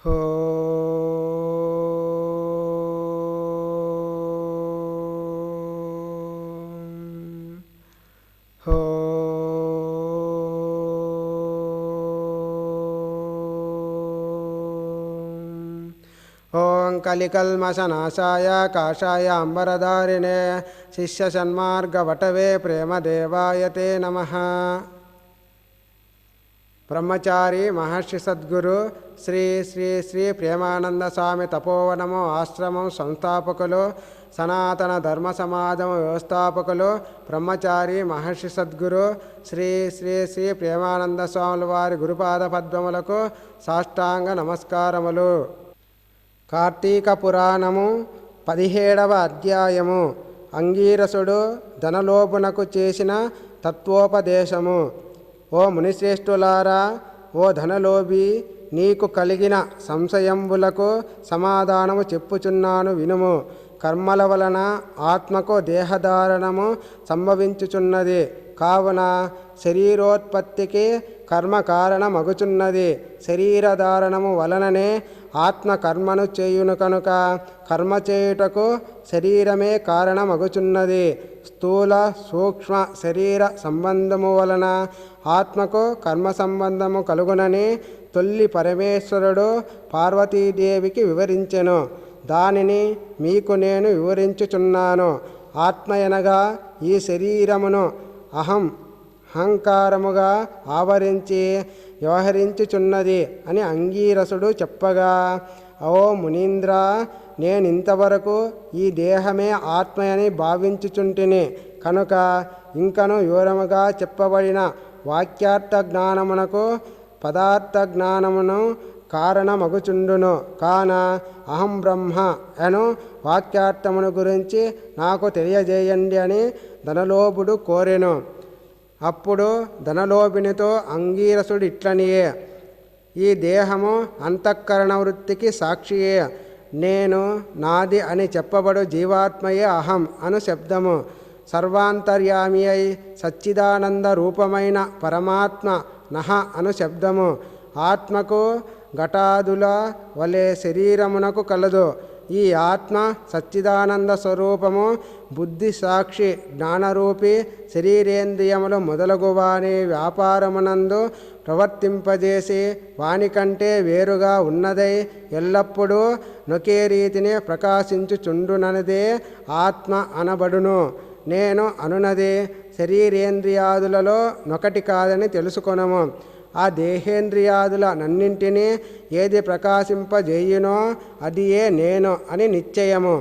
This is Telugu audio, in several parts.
ఓం కలికల్మషనాశాయ కాషాయ అంబరధారిణే శిష్యసన్మార్గవటవే ప్రేమదేవాయ తే నమః. బ్రహ్మచారి మహర్షి సద్గురు శ్రీ శ్రీ శ్రీ ప్రేమానంద స్వామి తపోవనము ఆశ్రమం సంస్థాపకులు, సనాతన ధర్మ సమాజం వ్యవస్థాపకులు బ్రహ్మచారి మహర్షి సద్గురు శ్రీ శ్రీ శ్రీ ప్రేమానంద స్వాముల వారి గురుపాద పద్మములకు సాష్టాంగ నమస్కారములు. కార్తీక పురాణము 17వ అధ్యాయము. అంగీరసుడు ధనలోభునకు చేసిన తత్వోపదేశము. ఓ మునిశ్రేష్ఠులారా, ఓ ధనలోభి, నీకు కలిగిన సంశయంబులకు సమాధానము చెప్పుచున్నాను వినుము. కర్మల వలన ఆత్మకు దేహధారణము సంభవించుచున్నది. కావున శరీరోత్పత్తికి కర్మ కారణమగుచున్నది. శరీరధారణము వలననే ఆత్మ కర్మను చేయును కనుక కర్మ చేయుటకు శరీరమే కారణమగుచున్నది. స్థూల సూక్ష్మ శరీర సంబంధము వలన ఆత్మకు కర్మ సంబంధము కలుగునని తొల్లి పరమేశ్వరుడు పార్వతీదేవికి వివరించెను. దానిని మీకు నేను వివరించుచున్నాను. ఆత్మయనగా ఈ శరీరమును అహంకారముగా ఆవరించి వ్యవహరించుచున్నది అని అంగీరసుడు చెప్పగా, ఓ మునీంద్ర, నేనింతవరకు ఈ దేహమే ఆత్మయని భావించుచుంటిని కనుక ఇంకను వివరముగా చెప్పబడిన వాక్యార్థ జ్ఞానమునకు పదార్థ జ్ఞానమును కారణమగుచుండును. కాన అహం బ్రహ్మ అను వాక్యార్థమును గురించి నాకు తెలియజేయండి అని ధనలోభుడు కోరెను. అప్పుడు ధనలోభినితో అంగీరసుడు ఇట్లనియే, ఈ దేహము అంతఃకరణ వృత్తికి సాక్షియే. నేను నాది అని చెప్పబడు జీవాత్మయే అహం అను శబ్దము. సర్వాంతర్యామి అయి సచ్చిదానంద రూపమైన పరమాత్మ నహ అను శబ్దము. ఆత్మకు ఘటాదుల వలె శరీరమునకు కలదు. ఈ ఆత్మ సచ్చిదానంద స్వరూపము బుద్ధి సాక్షి జ్ఞానరూపి శరీరేంద్రియములు మొదలగు వాని వ్యాపారమునందు ప్రవర్తింపజేసి వానికంటే వేరుగా ఉన్నదై ఎల్లప్పుడూ నొకే రీతిని ప్రకాశించుచుండునదే ఆత్మ అనబడును. నేను అనునది శరీరేంద్రియాదులలో నొకటి కాదని తెలుసుకొనము. ఆ దేహేంద్రియాదుల నన్నింటినీ ఏది ప్రకాశింపజేయునో అదియే నేను అని నిశ్చయము.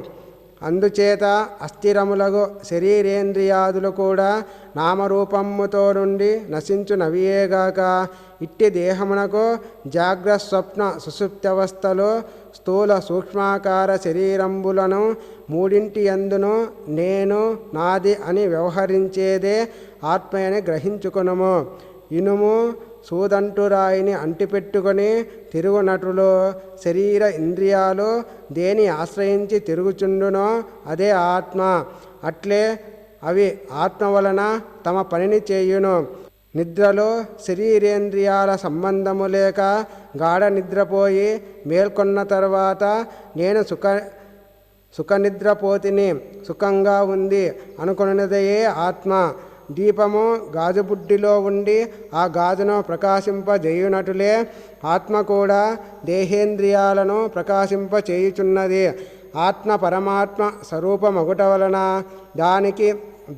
అందుచేత అస్థిరములగు శరీరేంద్రియాదులు కూడా నామరూపముతో నుండి నశించునవియేగాక ఇట్టి దేహమునకు జాగ్రత్త స్వప్న సుషుప్త్యవస్థలో స్థూల సూక్ష్మాకార శరీరంబులను మూడింటి యందును నేను నాది అని వ్యవహరించేదే ఆత్మయని గ్రహించుకొనుము. ఇనుము సూదంటురాయిని అంటిపెట్టుకొని తిరుగునటులో శరీర ఇంద్రియాలు దేని ఆశ్రయించి తిరుగుచుండునో అదే ఆత్మ. అట్లే అవి ఆత్మ వలన తమ పనిని చేయును. నిద్రలో శరీరేంద్రియాల సంబంధము లేక గాఢ నిద్రపోయి మేల్కొన్న తర్వాత నేను సుఖనిద్రపోతిని, సుఖంగా ఉంది అనుకున్నదయే ఆత్మ. దీపము గాజుబుడ్డిలో ఉండి ఆ గాజును ప్రకాశింపజేయునటులే ఆత్మ కూడా దేహేంద్రియాలను ప్రకాశింపచేయుచున్నది. ఆత్మ పరమాత్మ స్వరూపమగుట వలన దానికి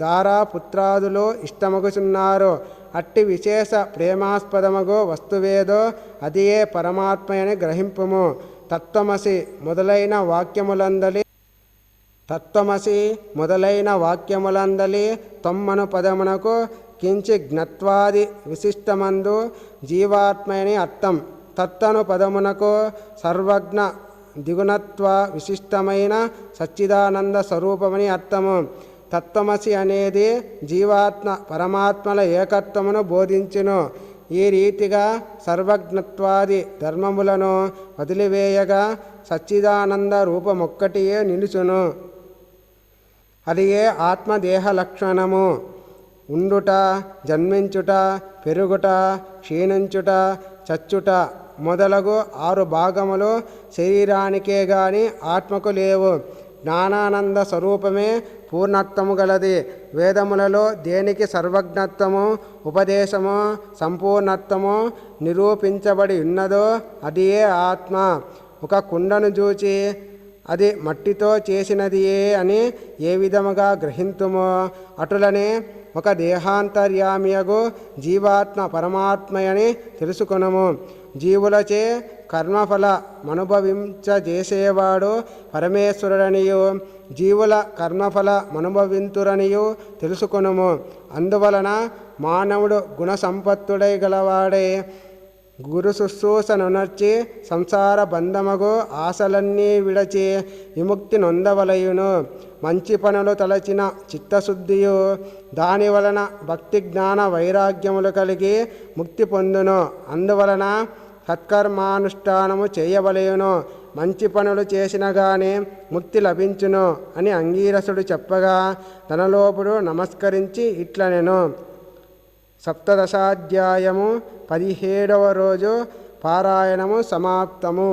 దారాపుత్రాదులు ఇష్టమగుచున్నారు. అట్టి విశేష ప్రేమాస్పదమగు వస్తువేదో అదియే పరమాత్మయని గ్రహింపుము. తత్వమసి మొదలైన వాక్యములందలి తొమ్మను పదమునకు కించి జ్ఞత్వాది విశిష్టమందు జీవాత్మని అర్థం. తత్తను పదమునకు సర్వజ్ఞ దిగుణత్వ విశిష్టమైన సచ్చిదానంద స్వరూపమని అర్థము. తత్వమసి అనేది జీవాత్మ పరమాత్మల ఏకత్వమును బోధించును. ఈ రీతిగా సర్వజ్ఞత్వాది ధర్మములను వదిలివేయగా సచ్చిదానంద రూపమొక్కటియే నిలుచును. అదియే ఆత్మదేహ లక్షణము. ఉండుట, జన్మించుట, పెరుగుట, క్షీణించుట, చచ్చుట మొదలగు 6 భాగములు శరీరానికే గాని ఆత్మకు లేవు. జ్ఞానానంద స్వరూపమే పూర్ణత్వము గలది. వేదములలో దేనికి సర్వజ్ఞత్వము, ఉపదేశము, సంపూర్ణత్వము నిరూపించబడి ఉన్నదో అదియే ఆత్మ. ఒక కుండను చూచి అది మట్టితో చేసినదియే అని ఏ విధముగా గ్రహింతుమో అటులనే ఒక దేహాంతర్యామియగు జీవాత్మ పరమాత్మయని తెలుసుకొనుము. జీవులచే కర్మఫల మనుభవించజేసేవాడు పరమేశ్వరుడనియు జీవుల కర్మఫల మనుభవింతురనియు తెలుసుకొనుము. అందువలన మానవుడు గుణసంపత్తుడై గలవాడై గురు శుశ్రూషనునర్చి సంసార బంధమగు ఆశలన్నీ విడచి విముక్తి నొందవలయును. మంచి పనులు తలచిన చిత్తశుద్ధియు దాని వలన భక్తి జ్ఞాన వైరాగ్యములు కలిగి ముక్తి పొందును. అందువలన సత్కర్మానుష్ఠానము చేయవలయును. మంచి పనులు చేసిన గాని ముక్తి లభించును అని అంగీరసుడు చెప్పగా ధనలోపుడు నమస్కరించి ఇట్లనెను. సప్తదశాధ్యాయము 17వ రోజు పారాయణము సమాప్తము.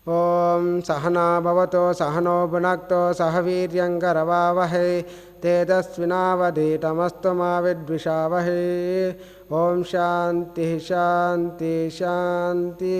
ఓం సహనా భవతో సహనో భునక్తో సహ వీర్యంకరవావహై తేజస్వినావధీతమస్తు మా విద్విషావహై. ఓం శాంతి శాంతి శాంతి.